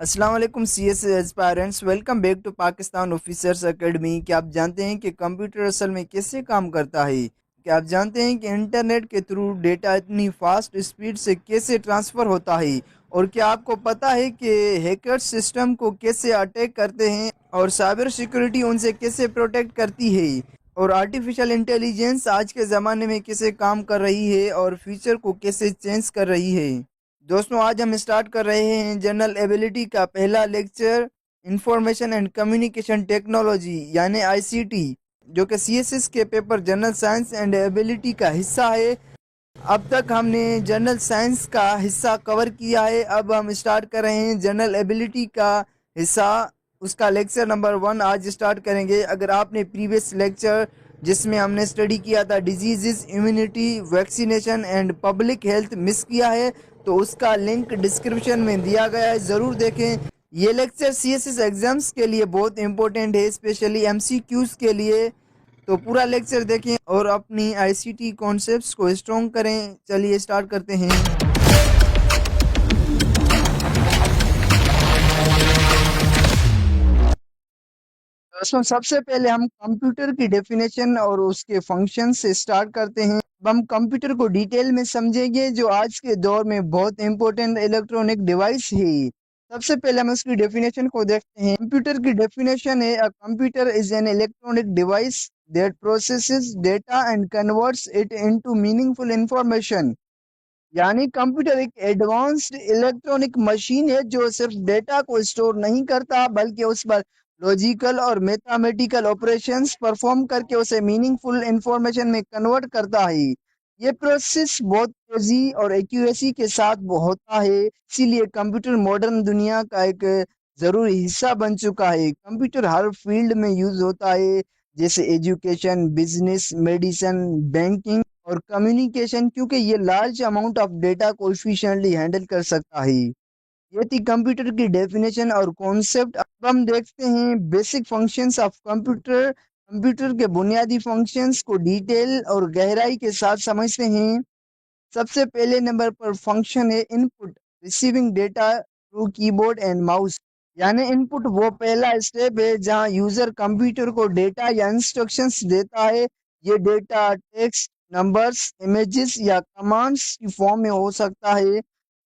अस्सलाम वालेकुम C S aspirants, welcome back to Pakistan officers academy. क्या आप जानते हैं कि कंप्यूटर असल में कैसे काम करता है? क्या आप जानते हैं कि इंटरनेट के थ्रू डेटा इतनी फास्ट स्पीड से कैसे ट्रांसफ़र होता है? और क्या आपको पता है कि हैकर्स सिस्टम को कैसे अटैक करते हैं और साइबर सिक्योरिटी उनसे कैसे प्रोटेक्ट करती है? और आर्टिफिशियल इंटेलिजेंस आज के ज़माने में कैसे काम कर रही है और फ्यूचर को कैसे चेंज कर रही है? दोस्तों, आज हम स्टार्ट कर रहे हैं जनरल एबिलिटी का पहला lecture, information and communication technology यानी आईसीटी, जो कि सीएसएस के paper general science and ability का हिस्सा है। अब तक हमने जनरल साइंस का हिस्सा कवर किया है, अब हम स्टार्ट कर रहे हैं जनरल एबिलिटी का हिस्सा। उसका लेक्चर नंबर 1 आज स्टार्ट करेंगे। अगर आपने प्रीवियस लेक्चर जिसमें हमने स्टडी किया था disease, immunity, vaccination and public health miss किया है तो उसका लिंक डिस्क्रिप्शन में दिया गया है, ज़रूर देखें। ये लेक्चर सीएसएस एग्ज़ाम्स के लिए बहुत इंपॉर्टेंट है, स्पेशली एमसीक्यूज़ के लिए। तो पूरा लेक्चर देखें और अपनी आईसीटी कॉन्सेप्ट्स को स्ट्रॉन्ग करें। चलिए स्टार्ट करते हैं। दोस्तों, सबसे पहले हम कंप्यूटर की डेफिनेशन और उसके फंक्शन से स्टार्ट करते हैं। अब हम कंप्यूटर को डिटेल में समझेंगे, जो आज के दौर में बहुत इंपॉर्टेंट इलेक्ट्रॉनिक डिवाइस है। सबसे पहले हम उसकी डेफिनेशन को देखते हैं। कंप्यूटर की डेफिनेशन है, a computer is an electronic device that processes data and converts it into meaningful information. यानी कंप्यूटर एक एडवांस्ड इलेक्ट्रॉनिक मशीन है जो सिर्फ डेटा को स्टोर नहीं करता, बल्कि उस पर लॉजिकल और मैथमेटिकल ऑपरेशंस परफॉर्म करके उसे मीनिंगफुल इंफॉर्मेशन में कन्वर्ट करता है। ये प्रोसेस बहुत तेजी और एक्यूरेसी के साथ होता है, इसीलिए कंप्यूटर मॉडर्न दुनिया का एक जरूरी हिस्सा बन चुका है। कंप्यूटर हर फील्ड में यूज होता है, जैसे एजुकेशन, बिजनेस, मेडिसिन, बैंकिंग और कम्युनिकेशन, क्योंकि ये लार्ज अमाउंट ऑफ डेटा को एफिशिएंटली हैंडल कर सकता है। ये थी कंप्यूटर की डेफिनेशन और कॉन्सेप्ट। अब हम देखते हैं basic functions of computer. Computer के बुनियादी फंक्शंस को डिटेल और गहराई के साथ समझते हैं। सबसे पहले नंबर पर फंक्शन है input, receiving data through keyboard and mouse. यानी इनपुट वो पहला स्टेप है जहां यूजर कंप्यूटर को डेटा या इंस्ट्रक्शंस देता है। ये डेटा टेक्स्ट, नंबर्स, इमेजेस या कमांड्स की फॉर्म में हो सकता है।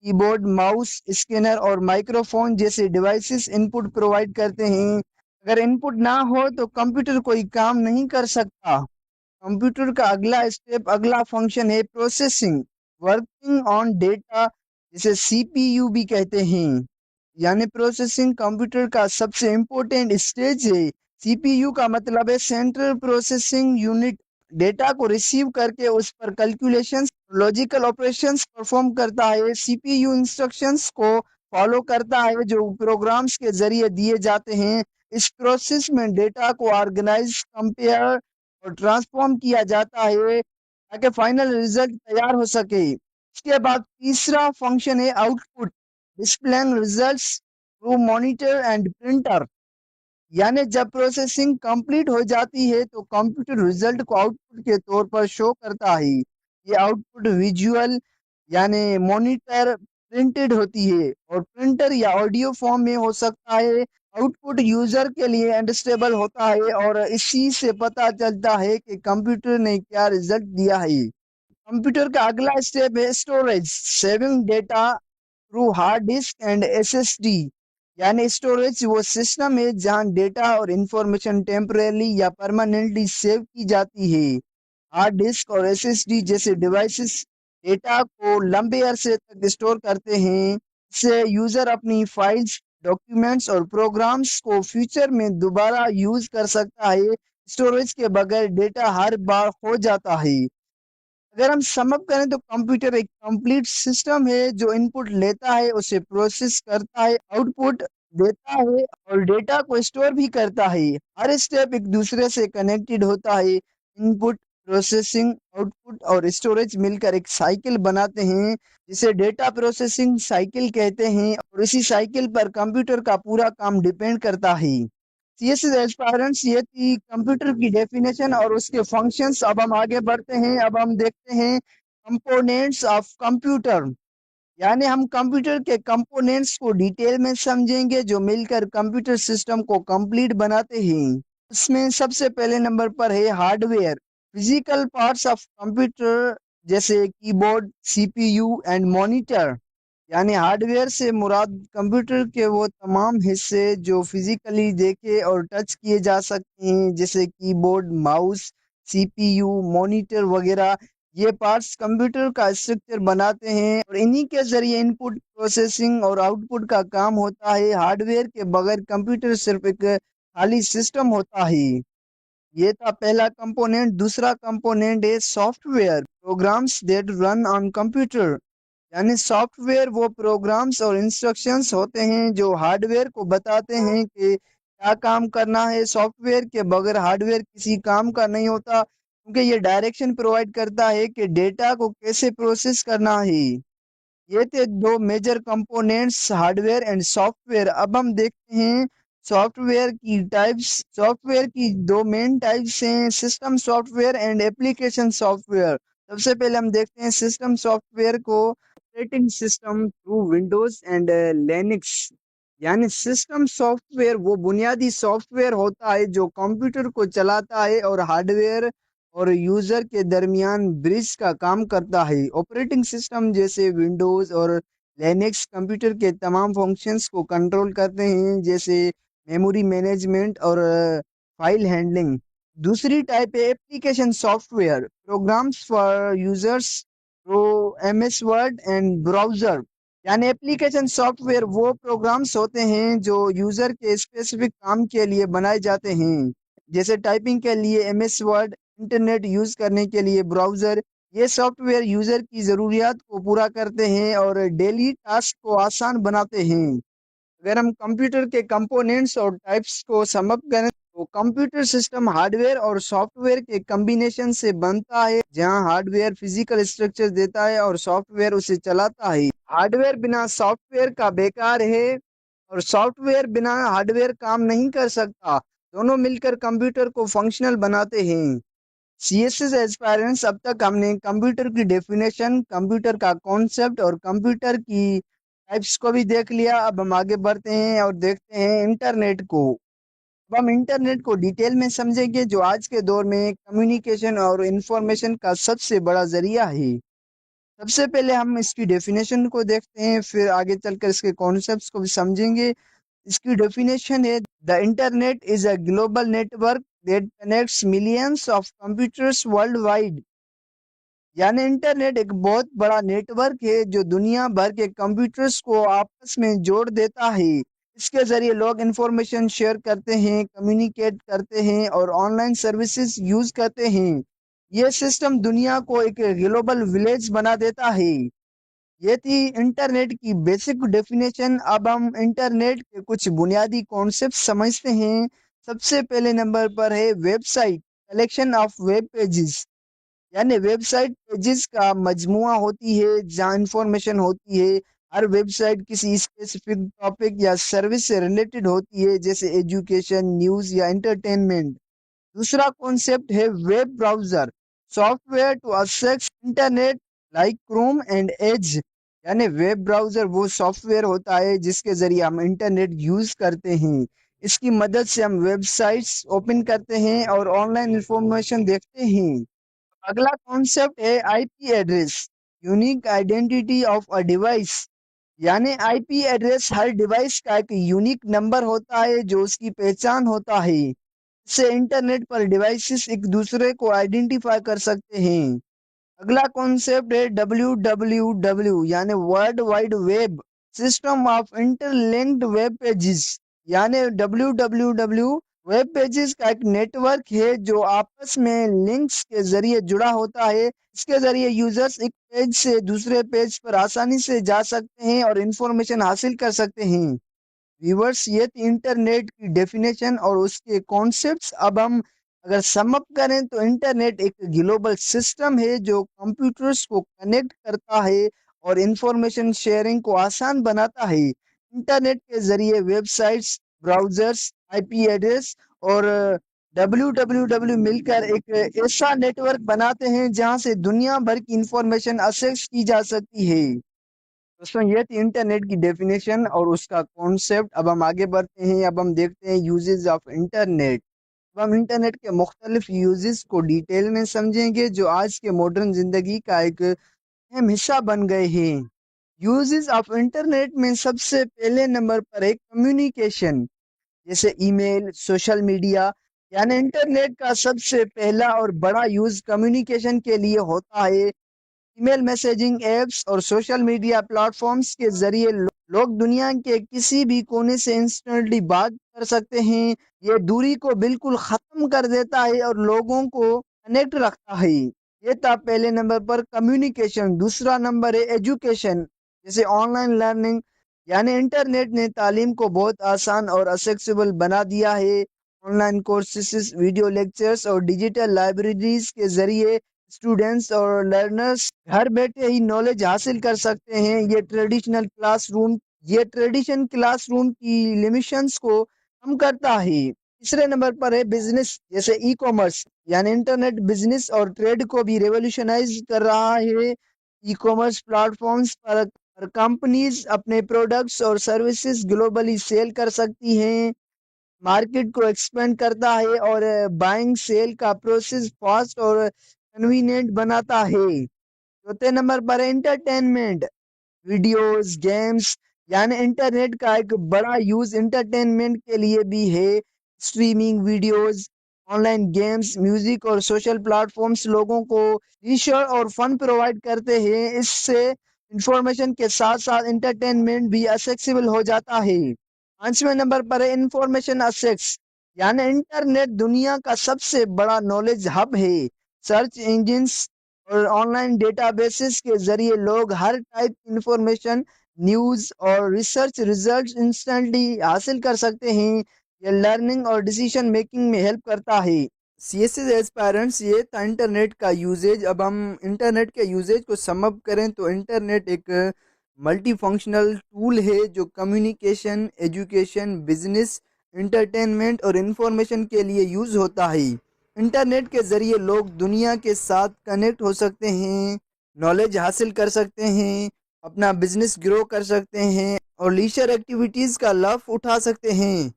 कीबोर्ड, माउस, स्कैनर और माइक्रोफोन जैसे डिवाइसेस इनपुट प्रोवाइड करते हैं। अगर इनपुट ना हो तो कंप्यूटर कोई काम नहीं कर सकता। कंप्यूटर का अगला स्टेप, अगला फंक्शन है प्रोसेसिंग, वर्किंग ऑन डेटा, जिसे सीपीयू भी कहते हैं। यानी प्रोसेसिंग कंप्यूटर का सबसे इम्पोर्टेंट स्टेज है। सीपीयू का मतलब है सेंट्रल प्रोसेसिंग यूनिट। डेटा को रिसीव करके उस पर कैलकुलेशंस, लॉजिकल ऑपरेशंस परफॉर्म करता है। सीपीयू इंस्ट्रक्शंस को फॉलो करता है जो प्रोग्राम्स के जरिए दिए जाते हैं। इस प्रोसेस में डेटा को ऑर्गेनाइज, कंपेयर और ट्रांसफॉर्म किया जाता है ताकि फाइनल रिजल्ट तैयार हो सके। इसके बाद तीसरा फंक्शन है output, displaying results through monitor and printer. यानी जब प्रोसेसिंग कंप्लीट हो जाती है तो कंप्यूटर रिजल्ट को आउटपुट के तौर पर शो करता है। ये आउटपुट विजुअल यानी मॉनिटर, प्रिंटेड होती है और प्रिंटर या ऑडियो फॉर्म में हो सकता है। आउटपुट यूजर के लिए अंडरस्टैंडेबल होता है और इसी से पता चलता है कि कंप्यूटर ने क्या रिजल्ट दिया है। कंप्यूटर का अगला स्टेप है storage, saving data through hard disk and SSD. यानी स्टोरेज वो सिस्टम है जहां डेटा और इंफॉर्मेशन टेम्परेली या परमानेंटली सेव की जाती है। हार्ड डिस्क और एसएसडी जैसे डिवाइसेस डेटा को लंबे अरसे तक स्टोर करते हैं। इससे यूजर अपनी फाइल्स, डॉक्यूमेंट्स और प्रोग्राम्स को फ्यूचर में दोबारा यूज कर सकता है। स्टोरेज के बगैर डेटा हर बार खो जाता है। अगर हम सम अप करें तो कंप्यूटर एक कंप्लीट सिस्टम है जो इनपुट लेता है, उसे प्रोसेस करता है, आउटपुट देता है और डेटा को स्टोर भी करता है। हर स्टेप एक दूसरे से कनेक्टेड होता है। इनपुट, प्रोसेसिंग, आउटपुट और स्टोरेज मिलकर एक साइकिल बनाते हैं जिसे डेटा प्रोसेसिंग साइकिल कहते हैं, और इसी साइकिल पर कंप्यूटर का पूरा काम डिपेंड करता है। सीएसएस एस्पायरेंट्स, ये थी कंप्यूटर की डेफिनेशन और उसके फंक्शंस। अब हम आगे बढ़ते हैं, अब हम देखते हैं कंपोनेंट्स ऑफ कंप्यूटर। यानी हम कंप्यूटर के कंपोनेंट्स को डिटेल में समझेंगे जो मिलकर कंप्यूटर सिस्टम को कंप्लीट बनाते हैं। इसमें सबसे पहले नंबर पर है hardware. Physical parts of computer जैसे कीबोर्ड, सीपीयू एंड मॉनिटर। यानी हार्डवेयर से मुराद कंप्यूटर के वो तमाम हिस्से जो फिजिकली देखे और टच किए जा सकते हैं, जैसे कीबोर्ड, माउस, सीपीयू, मॉनिटर वगैरह। ये पार्ट्स कंप्यूटर का स्ट्रक्चर बनाते हैं और इन्हीं के जरिए इनपुट प्रोसेसिंग और आउटपुट का काम होता है। हार्डवेयर के बगैर कंप्यूटर सिर्फ एक खाली सिस्टम होता है। ये था पहला कंपोनेंट। दूसरा कंपोनेंट है software, programmes that run on computer. यानी सॉफ्टवेयर वो प्रोग्राम्स और इंस्ट्रक्शंस होते हैं जो हार्डवेयर को बताते हैं कि क्या काम करना है। सॉफ्टवेयर के बगैर हार्डवेयर किसी काम का नहीं होता, क्योंकि ये डायरेक्शन प्रोवाइड करता है कि डेटा को कैसे प्रोसेस करना है। ये थे दो major components, hardware and software. अब हम देखते हैं सॉफ्टवेयर की टाइप्स। सॉफ्टवेयर की दो मेन टाइप्स हैं, system software and application software. सबसे पहले हम देखते हैं सिस्टम सॉफ्टवेयर को। Operating system through Windows and Linux. यानी सिस्टम सॉफ्टवेयर वो बुनियादी सॉफ्टवेयर होता है जो कंप्यूटर को चलाता है और हार्डवेयर और यूजर के दरमियान ब्रिज का काम करता है। ऑपरेटिंग सिस्टम जैसे विंडोज और लिनक्स कंप्यूटर के तमाम फंक्शंस को कंट्रोल करते हैं, जैसे मेमोरी मैनेजमेंट और फाइल हैंडलिंग। दूसरी टाइप है application software, programs for users through MS Word and browser. यानी एप्लीकेशन सॉफ्टवेयर वो प्रोग्राम्स होते हैं जो यूजर के स्पेसिफिक काम के लिए बनाए जाते हैं, जैसे टाइपिंग के लिए एमएस वर्ड, इंटरनेट यूज करने के लिए ब्राउजर। ये सॉफ्टवेयर यूजर की जरूरियात को पूरा करते हैं और डेली टास्क को आसान बनाते हैं। अगर हम कंप्यूटर के कंपोनेंट्स और टाइप्स को समअप करें तो कंप्यूटर सिस्टम हार्डवेयर और सॉफ्टवेयर के कॉम्बिनेशन से बनता है, जहां हार्डवेयर फिजिकल स्ट्रक्चर देता है और सॉफ्टवेयर उसे चलाता है। हार्डवेयर बिना सॉफ्टवेयर का बेकार है और सॉफ्टवेयर बिना हार्डवेयर काम नहीं कर सकता। दोनों मिलकर कंप्यूटर को फंक्शनल बनाते हैं। सीएसएस एस्पायरेंट्स, अब तक हमने कंप्यूटर की डेफिनेशन, कंप्यूटर का कॉन्सेप्ट और कंप्यूटर की टाइप्स को भी देख लिया। अब हम आगे बढ़ते हैं और देखते हैं इंटरनेट को। अब हम इंटरनेट को डिटेल में समझेंगे जो आज के दौर में कम्युनिकेशन और इंफॉर्मेशन का सबसे बड़ा जरिया है। सबसे पहले हम इसकी डेफिनेशन को देखते हैं, फिर आगे चलकर इसके कॉन्सेप्ट्स को भी समझेंगे। इसकी डेफिनेशन है, the internet is a global network that connects millions of computers world wide. यानी इंटरनेट एक बहुत बड़ा नेटवर्क है जो दुनिया भर के कंप्यूटर्स को आपस में जोड़ देता है। इसके जरिए लोग इंफॉर्मेशन शेयर करते हैं, कम्युनिकेट करते हैं और ऑनलाइन सर्विसेज यूज करते हैं। ये सिस्टम दुनिया को एक ग्लोबल विलेज बना देता है। ये थी इंटरनेट की बेसिक डेफिनेशन। अब हम इंटरनेट के कुछ बुनियादी कॉन्सेप्ट समझते हैं। सबसे पहले नंबर पर है website, collection of web pages. यानी वेबसाइट पेजेस का मजमुआ होती है जहाँ इंफॉर्मेशन होती है। हर वेबसाइट किसी स्पेसिफिक टॉपिक या सर्विस से रिलेटेड होती है, जैसे एजुकेशन, न्यूज़ या एंटरटेनमेंट। दूसरा कॉन्सेप्ट है web browser, software to access internet like Chrome and Edge. यानी वेब ब्राउजर वो सॉफ्टवेयर होता है जिसके जरिए हम इंटरनेट यूज करते हैं। इसकी मदद से हम वेबसाइट्स ओपन करते हैं और ऑनलाइन इंफॉर्मेशन देखते हैं। अगला कॉन्सेप्ट है IP address, unique identity of a device. यानी आईपी एड्रेस हर डिवाइस का एक यूनिक नंबर होता है जो उसकी पहचान होता है। इससे इंटरनेट पर डिवाइसेस एक दूसरे को आइडेंटिफाई कर सकते हैं। अगला कॉन्सेप्ट है डब्ल्यू डब्ल्यू डब्ल्यू, यानी world wide web, system of interlinked web pages. यानी W W W web pages का एक नेटवर्क है जो आपस में लिंक्स के जरिए जुड़ा होता है। इसके जरिए यूजर्स एक पेज से दूसरे पेज पर आसानी से जा सकते हैं और इंफॉर्मेशन हासिल कर सकते हैं। व्यूअर्स, ये थी इंटरनेट की डेफिनेशन और उसके कॉन्सेप्ट्स। अब हम अगर सम अप करें तो इंटरनेट एक ग्लोबल सिस्टम है जो कंप्यूटर्स को कनेक्ट करता है और इंफॉर्मेशन शेयरिंग को आसान बनाता है। इंटरनेट के जरिए वेबसाइट्स, ब्राउजर्स, आईपी एड्रेस और डब्ल्यू डब्ल्यू डब्ल्यू मिलकर एक ऐसा नेटवर्क बनाते हैं जहां से दुनिया भर की इंफॉर्मेशन एक्सेस की जा सकती है। दोस्तों ये थी इंटरनेट की डेफिनेशन और उसका कॉन्सेप्ट। अब हम आगे बढ़ते हैं। अब हम देखते हैं यूजेस ऑफ इंटरनेट। अब हम इंटरनेट के मुख्तलिफ यूजेस को डिटेल में समझेंगे जो आज के मॉडर्न जिंदगी का एक अहम हिस्सा बन गए हैं। यूजेस ऑफ इंटरनेट में सबसे पहले नंबर पर है कम्युनिकेशन, जैसे ईमेल, सोशल मीडिया। यानी इंटरनेट का सबसे पहला और बड़ा यूज कम्युनिकेशन के लिए होता है। ईमेल मैसेजिंग एप्स और सोशल मीडिया प्लेटफॉर्म्स के जरिए लोग दुनिया के किसी भी कोने से इंस्टेंटली बात कर सकते हैं। ये दूरी को बिल्कुल खत्म कर देता है और लोगों को कनेक्ट रखता है। ये था पहले नंबर पर कम्युनिकेशन। दूसरा नंबर है एजुकेशन, जैसे ऑनलाइन लर्निंग। यानी इंटरनेट ने तालीम को बहुत आसान और एक्सेसिबल बना दिया है। ऑनलाइन कोर्सेज, वीडियो लेक्चर्स और डिजिटल लाइब्रेरीज के जरिए स्टूडेंट्स और लर्नर्स घर बैठे ही नॉलेज हासिल कर सकते हैं। ये ट्रेडिशन क्लासरूम की लिमिटेशंस को कम करता है। तीसरे नंबर पर है बिजनेस, जैसे ई कॉमर्स। यानी इंटरनेट बिजनेस और ट्रेड को भी रेवोल्यूशनाइज कर रहा है। ई कॉमर्स प्लेटफॉर्म्स पर कंपनीज अपने प्रोडक्ट्स और सर्विसेज ग्लोबली सेल कर सकती हैं। मार्केट को एक्सपेंड करता है और बाइंग सेल का प्रोसेस फास्ट और कन्वीनियंट बनाता है। चौथे नंबर पर है इंटरटेनमेंट, वीडियोस, गेम्स। यानी इंटरनेट का एक बड़ा यूज एंटरटेनमेंट के लिए भी है। Streaming videos, online games, music और सोशल प्लेटफॉर्म्स लोगों को लीजर और फन प्रोवाइड करते हैं। इससे इंफॉर्मेशन के साथ साथ इंटरटेनमेंट भी एक्सेसिबल हो जाता है। पांचवें नंबर पर है इंफॉर्मेशन एक्सेस। यानी इंटरनेट दुनिया का सबसे बड़ा नॉलेज हब है। सर्च इंजिन्स और ऑनलाइन डेटाबेसेस के जरिए लोग हर टाइप की इंफॉर्मेशन, न्यूज़ और रिसर्च रिजल्ट्स इंस्टेंटली हासिल कर सकते हैं। ये लर्निंग और डिसीजन मेकिंग में हेल्प करता है। सीएसएस एज पेरेंट्स, ये था इंटरनेट का यूजेज। अब हम इंटरनेट के यूजेज को सम अप करें तो इंटरनेट एक मल्टी फंक्शनल टूल है जो कम्युनिकेशन, एजुकेशन, बिजनेस, एंटरटेनमेंट और इंफॉर्मेशन के लिए यूज़ होता है। इंटरनेट के ज़रिए लोग दुनिया के साथ कनेक्ट हो सकते हैं, नॉलेज हासिल कर सकते हैं, अपना बिजनेस ग्रो कर सकते हैं और लीजर एक्टिविटीज़ का लाभ उठा सकते हैं।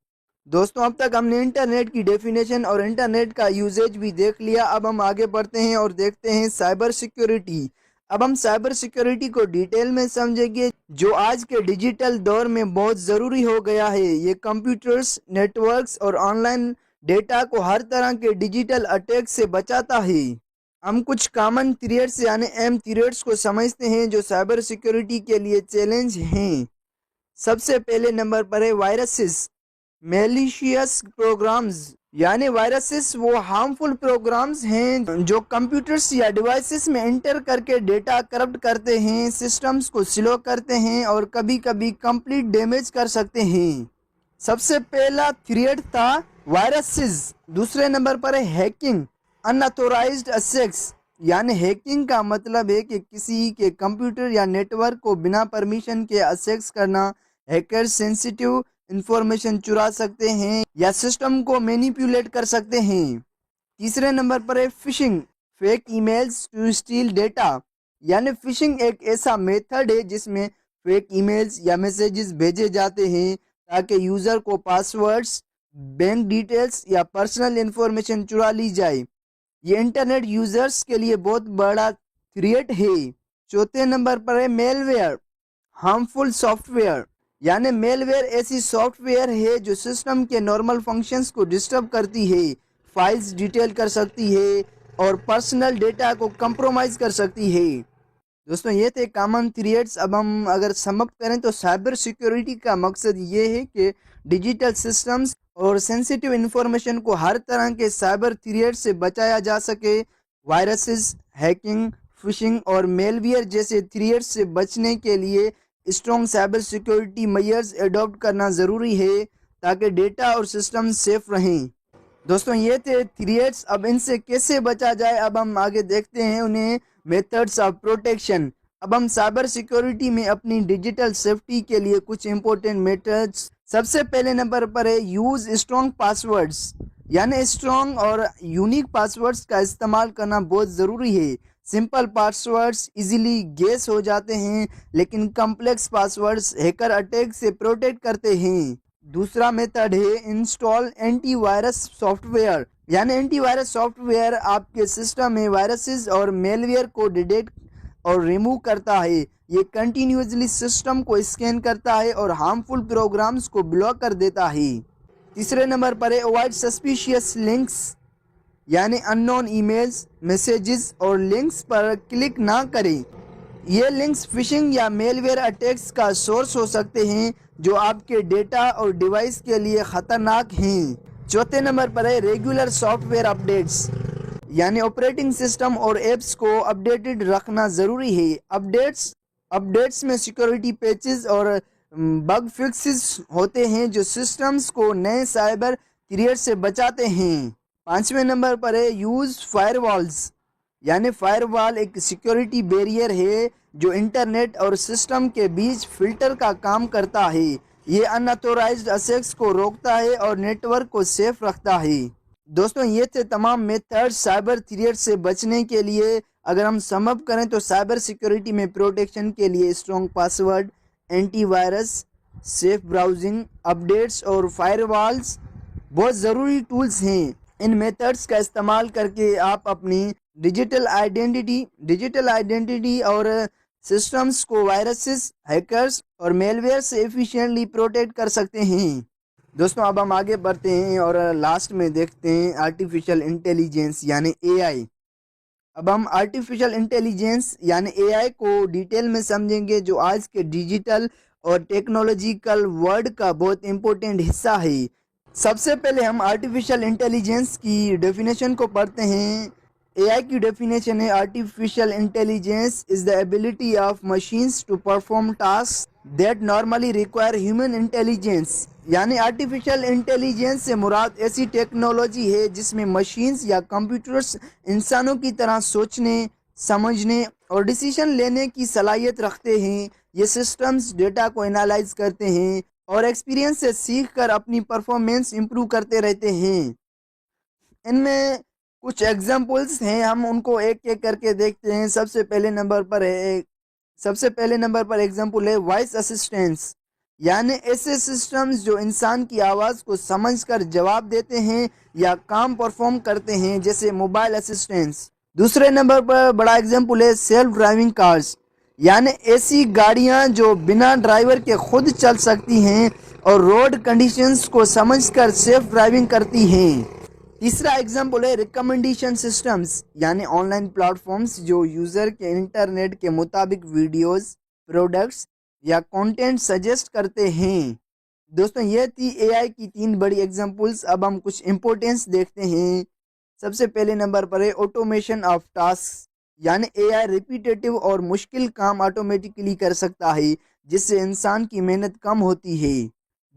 दोस्तों अब तक हमने इंटरनेट की डेफिनेशन और इंटरनेट का यूजेज भी देख लिया। अब हम आगे बढ़ते हैं और देखते हैं साइबर सिक्योरिटी। अब हम साइबर सिक्योरिटी को डिटेल में समझेंगे जो आज के डिजिटल दौर में बहुत ज़रूरी हो गया है। ये कंप्यूटर्स, नेटवर्क्स और ऑनलाइन डेटा को हर तरह के डिजिटल अटैक से बचाता है। हम कुछ कॉमन थ्रेट्स यानी एम थ्रेट्स को समझते हैं जो साइबर सिक्योरिटी के लिए चैलेंज हैं। सबसे पहले नंबर पर है वायरसेस, मेलिशियस प्रोग्राम्स। यानी वायरसेस वो हार्मफुल प्रोग्राम्स हैं जो कंप्यूटर्स या डिवाइसेस में एंटर करके डेटा करप्ट करते हैं, सिस्टम्स को स्लो करते हैं और कभी कभी कंप्लीट डैमेज कर सकते हैं। सबसे पहला थ्रेट था वायरसेस। दूसरे नंबर पर है हैकिंग, अनऑथोराइज्ड एक्सेस। यानी हैकिंग का मतलब है कि किसी के कंप्यूटर या नेटवर्क को बिना परमिशन के एक्सेस करना। हैकर सेंसिटिव इंफॉर्मेशन चुरा सकते हैं या सिस्टम को मैनिपुलेट कर सकते हैं। तीसरे नंबर पर है phishing, fake emails to steal data. यानी फिशिंग एक ऐसा मेथड है जिसमें फेक ईमेल्स या मैसेजेस भेजे जाते हैं ताकि यूज़र को पासवर्ड्स, बैंक डिटेल्स या पर्सनल इंफॉर्मेशन चुरा ली जाए। ये इंटरनेट यूजर्स के लिए बहुत बड़ा थ्रेट है। चौथे नंबर पर है मेलवेयर, हार्मफुल सॉफ्टवेयर। यानी मेलवेयर ऐसी सॉफ्टवेयर है जो सिस्टम के नॉर्मल फंक्शंस को डिस्टर्ब करती है, फाइल्स डिटेल कर सकती है और पर्सनल डेटा को कंप्रोमाइज कर सकती है। दोस्तों ये थे कॉमन थ्रेट्स। अब हम अगर समअप करें तो साइबर सिक्योरिटी का मकसद ये है कि डिजिटल सिस्टम्स और सेंसिटिव इंफॉर्मेशन को हर तरह के साइबर थ्रेट से बचाया जा सके। वायरसेस, हैकिंग, फिशिंग और मेलवेयर जैसे थ्रेट से बचने के लिए strong cyber security measures adopt करना ज़रूरी है ताकि डेटा और सिस्टम सेफ रहें। दोस्तों ये थे थ्रेट्स। अब इनसे कैसे बचा जाए अब हम आगे देखते हैं उन्हें मेथड्स ऑफ प्रोटेक्शन। अब हम साइबर सिक्योरिटी में अपनी डिजिटल सेफ्टी के लिए कुछ इंपॉर्टेंट मेथड्स। सबसे पहले नंबर पर है यूज स्ट्रॉन्ग पासवर्ड्स। یعنی اسٹرانگ اور یونیک پاسورڈز کا استعمال کرنا بہت ضروری ہے۔ سمپل پاسورڈز ایزیلی گیس ہو جاتے ہیں، لیکن کمپلیکس پاسورڈز ہیکر اٹیک سے پروٹیکٹ کرتے ہیں۔ دوسرا میتھڈ ہے install anti virus software, یعنی اینٹی وائرس سافٹ ویئر آپ کے سسٹم میں وائرسز اور میل ویئر کو ڈیٹیکٹ اور ریموو کرتا ہے۔ یہ کنٹینیوسلی سسٹم کو اسکین کرتا ہے اور ہارمفل پروگرامز کو بلاک کر دیتا ہے۔ تیسرے نمبر پر ہے اوائڈ سسپیشیس لنکس، یعنی ان نون ای میلز، میسیجز اور لنکس پر کلک نہ کریں۔ یہ لنکس فشنگ یا میل ویئر اٹیکس کا سورس ہو سکتے ہیں جو آپ کے ڈیٹا اور ڈیوائس کے لیے خطرناک ہیں۔ چوتھے نمبر پر ہے ریگولر سافٹ ویئر اپڈیٹس، یعنی آپریٹنگ سسٹم اور ایپس کو اپڈیٹڈ رکھنا ضروری ہے۔ اپڈیٹس میں سیکیورٹی پیچز اور بگ فکسز ہوتے ہیں جو سسٹمز کو نئے سائبر تھریٹ سے بچاتے ہیں۔ پانچویں نمبر پر ہے یوز فائر والز، یعنی فائر وال ایک سیکیورٹی بیریئر ہے جو انٹرنیٹ اور سسٹم کے بیچ فلٹر کا کام کرتا ہے۔ یہ ان آتھورائزڈ ایکسس کو روکتا ہے اور نیٹ ورک کو سیف رکھتا ہے۔ دوستوں یہ تھے تمام میتھڈ سائبر تھریٹ سے بچنے کے لیے۔ اگر ہم سم اپ کریں تو سائبر سیکیورٹی میں پروٹیکشن کے لیے strong password, anti virus, safe browsing, updates اور فائر والز بہت ضروری ٹولز ہیں۔ ان میتھڈز کا استعمال کر کے آپ اپنی ڈیجیٹل آئیڈینٹی اور سسٹمز کو وائرسز، ہیکرز اور میل ویئر سے ایفیشینٹلی پروٹیکٹ کر سکتے ہیں۔ دوستوں اب ہم آگے بڑھتے ہیں اور لاسٹ میں دیکھتے ہیں آرٹیفیشل انٹیلیجنس یعنی اے آئی۔ اب ہم آرٹیفیشل انٹیلیجنس یعنی اے آئی کو ڈیٹیل میں سمجھیں گے، جو آج کے ڈیجیٹل اور ٹیکنالوجیکل ورلڈ کا بہت امپورٹنٹ حصہ ہے۔ سب سے پہلے ہم آرٹیفیشل انٹیلیجنس کی ڈیفینیشن کو پڑھتے ہیں۔ اے آئی کی ڈیفینیشن ہے artificial intelligence is the ability of machines to perform task that normally require human intelligence, یعنی آرٹیفیشل انٹیلیجنس سے مراد ایسی ٹیکنالوجی ہے جس میں مشینز یا کمپیوٹرز انسانوں کی طرح سوچنے، سمجھنے اور ڈیسیژن لینے کی صلاحیت رکھتے ہیں۔ یہ سسٹمز ڈیٹا کو انالائز کرتے ہیں اور ایکسپیرینس سے سیکھ کر اپنی پرفارمنس امپروو کرتے رہتے ہیں۔ ان میں کچھ ایگزامپلس ہیں، ہم ان کو ایک ایک کر کے دیکھتے ہیں۔ سب سے پہلے نمبر پر ایگزامپل ہے وائس اسسٹنٹس، یعنی ایسے سسٹمز جو انسان کی آواز کو سمجھ کر جواب دیتے ہیں یا کام پرفارم کرتے ہیں، جیسے موبائل اسسٹنٹس۔ دوسرے نمبر پر بڑا ایگزامپل ہے سیلف ڈرائیونگ کارز، یعنی ایسی گاڑیاں جو بنا ڈرائیور کے خود چل سکتی ہیں اور روڈ کنڈیشنز کو سمجھ کر سیف ڈرائیونگ کرتی ہیں۔ تیسرا ایگزامپل ہے ریکمنڈیشن سسٹمز، یعنی آن لائن پلیٹ فارمز جو یوزر کے انٹرنیٹ کے مطابق ویڈیوز، پروڈکٹس یا کنٹینٹ سجیسٹ کرتے ہیں۔ دوستوں یہ تھی اے آئی کی 3 بڑی ایگزامپلز۔ اب ہم کچھ امپورٹنس دیکھتے ہیں۔ سب سے پہلے نمبر پر ہے آٹومیشن آف ٹاسک، یعنی اے آئی ریپیٹیٹو اور مشکل کام آٹومیٹکلی کر سکتا ہے جس سے انسان کی محنت کم ہوتی ہے۔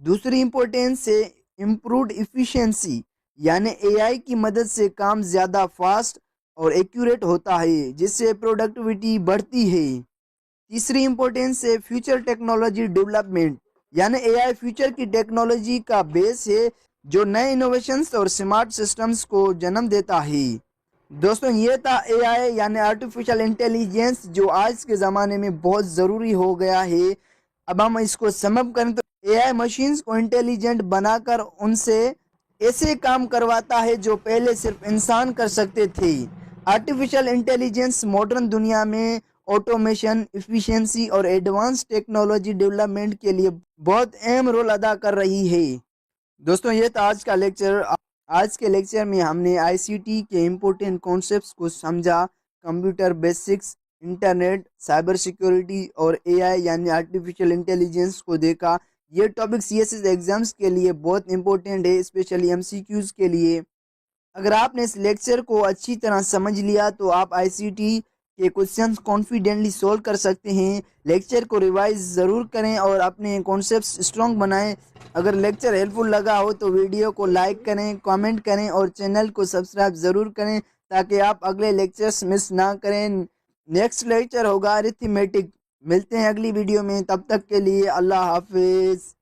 دوسری امپورٹنس ہے امپرووڈ ایفیشنسی، یعنی اے آئی کی مدد سے کام زیادہ فاسٹ اور ایکوریٹ ہوتا ہے جس سے پروڈکٹیوٹی بڑھتی ہے۔ تیسری امپورٹنس ہے فیوچر ٹیکنالوجی ڈیولپمنٹ، یعنی اے آئی فیوچر کی ٹیکنالوجی کا بیس ہے جو نئے انوویشنز اور سمارٹ سسٹمز کو جنم دیتا ہے۔ دوستوں یہ تھا اے آئی یعنی آرٹیفیشل انٹیلیجنس، جو آج کے زمانے میں بہت ضروری ہو گیا ہے۔ اب ہم اس کو سم اپ کریں تو اے آئی مشینز کو انٹیلیجنٹ بنا کر ان سے ایسے کام کرواتا ہے جو پہلے صرف انسان کر سکتے تھے۔ آرٹیفیشل انٹیلیجنس ماڈرن دنیا میں آٹومیشن، ایفیشنسی اور ایڈوانس ٹیکنالوجی ڈیولپمنٹ کے لیے بہت اہم رول ادا کر رہی ہے۔ دوستوں یہ تھا آج کا لیکچر۔ آج کے لیکچر میں ہم نے آئی سی ٹی کے امپورٹنٹ کانسیپٹس کو سمجھا، computer basics, internet, cyber security اور اے آئی یعنی آرٹیفیشل انٹیلیجنس کو دیکھا۔ یہ topic C S S exams کے لیے بہت امپورٹنٹ ہے، اسپیشلی ایم سی کیوز کے لیے۔ اگر آپ نے اس لیکچر کو اچھی طرح سمجھ لیا تو آپ آئی سی ٹی کے کوشچنز کانفیڈنٹلی سولو کر سکتے ہیں۔ لیکچر کو ریوائز ضرور کریں اور اپنے کانسیپٹس اسٹرانگ بنائیں۔ اگر لیکچر ہیلپ فل لگا ہو تو ویڈیو کو لائک کریں، کامنٹ کریں اور چینل کو سبسکرائب ضرور کریں تاکہ آپ اگلے لیکچرز مس نہ کریں۔ نیکسٹ لیکچر ہوگا ارتھمیٹک۔ ملتے ہیں اگلی ویڈیو میں، تب تک کے لیے اللہ حافظ۔